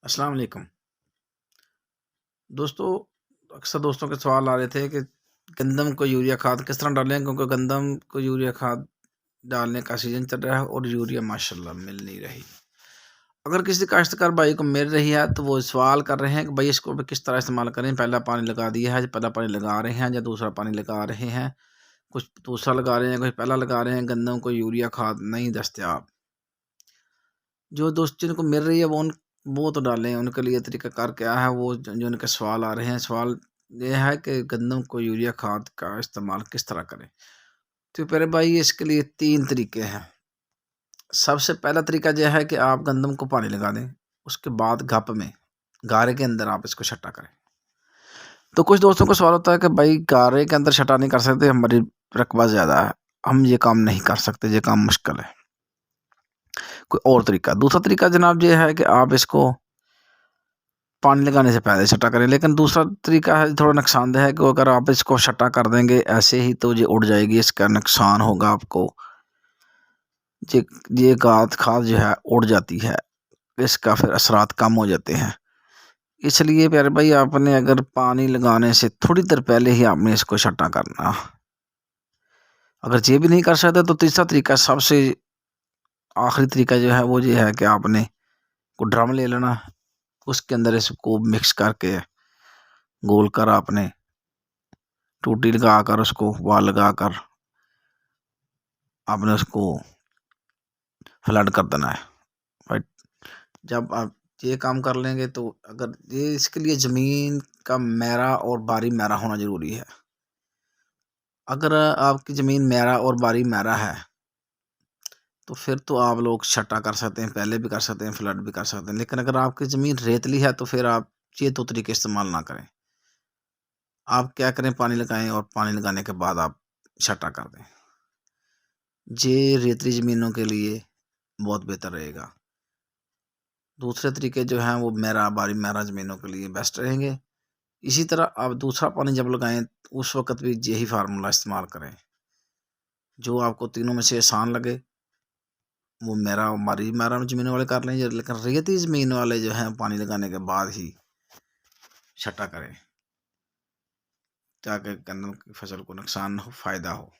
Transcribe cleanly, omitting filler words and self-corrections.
अस्सलाम वालेकुम। दोस्तों, अक्सर दोस्तों के सवाल आ रहे थे कि गंदम को यूरिया खाद किस तरह डालें, क्योंकि गंदम को यूरिया खाद डालने का सीज़न चल रहा है और यूरिया माशाल्लाह मिल नहीं रही। अगर किसी काश्तकार भाई को मिल रही है तो वो सवाल कर रहे हैं कि भई इसको भी किस तरह इस्तेमाल करें? पहला पानी लगा दिया है, पहला पानी लगा रहे हैं या दूसरा पानी लगा रहे हैं। कुछ दूसरा लगा रहे हैं, कुछ पहला लगा रहे हैं, गंदम को यूरिया खाद नहीं दस्तयाब। जो दोस्त जिनको मिल रही है वो तो डालें, उनके लिए तरीक़ाकार क्या है, वो जो उनके सवाल आ रहे हैं, सवाल ये है कि गंदम को यूरिया खाद का इस्तेमाल किस तरह करें? तो प्यारे भाई, इसके लिए 3 तरीके हैं। सबसे पहला तरीका ये है कि आप गंदम को पानी लगा दें, उसके बाद गप में, गारे के अंदर आप इसको छटा करें। तो कुछ दोस्तों को सवाल होता है कि भाई गारे के अंदर छटा नहीं कर सकते, हमारी रकबा ज़्यादा है, हम ये काम नहीं कर सकते, ये काम मुश्किल है। कोई और तरीका, दूसरा तरीका जनाब ये है कि आप इसको पानी लगाने से पहले छटा करें। लेकिन दूसरा तरीका है थोड़ा नुकसानदेह है कि अगर आप इसको छटा कर देंगे ऐसे ही तो ये उड़ जाएगी, इसका नुकसान होगा आपको। ये ये खाद खाद जो है उड़ जाती है, इसका फिर असरात कम हो जाते हैं। इसलिए प्यारे भाई, आपने अगर पानी लगाने से थोड़ी देर पहले ही आपने इसको छटा करना। अगर ये भी नहीं कर सकते तो तीसरा तरीका, सबसे आखिरी तरीका जो है वो ये है कि आपने को ड्रम ले लेना, उसके अंदर इसको मिक्स करके गोल कर आपने टूटी लगाकर उसको वाल लगाकर आपने उसको फ्लड कर देना है। बट जब आप ये काम कर लेंगे तो अगर ये इसके लिए ज़मीन का मैरा और बारी मैरा होना ज़रूरी है। अगर आपकी ज़मीन मैरा और बारी मैरा है तो फिर तो आप लोग छटा कर सकते हैं, पहले भी कर सकते हैं, फ्लड भी कर सकते हैं। लेकिन अगर आपकी ज़मीन रेतली है तो फिर आप ये 2 तरीके इस्तेमाल ना करें। आप क्या करें, पानी लगाएँ और पानी लगाने के बाद आप छटा कर दें। ये रेतली ज़मीनों के लिए बहुत बेहतर रहेगा। दूसरे तरीके जो हैं वो बारी मैरा ज़मीनों के लिए बेस्ट रहेंगे। इसी तरह आप दूसरा पानी जब लगाएँ उस वक़्त भी यही फ़ार्मूला इस्तेमाल करें। जो आपको तीनों में से आसान लगे वो बारी मैरा ज़मीनों वाले कर लें, लेकिन रेती ज़मीन वाले जो हैं पानी लगाने के बाद ही छटा करें, ताकि गन्नम की फसल को नुकसान न हो, फ़ायदा हो।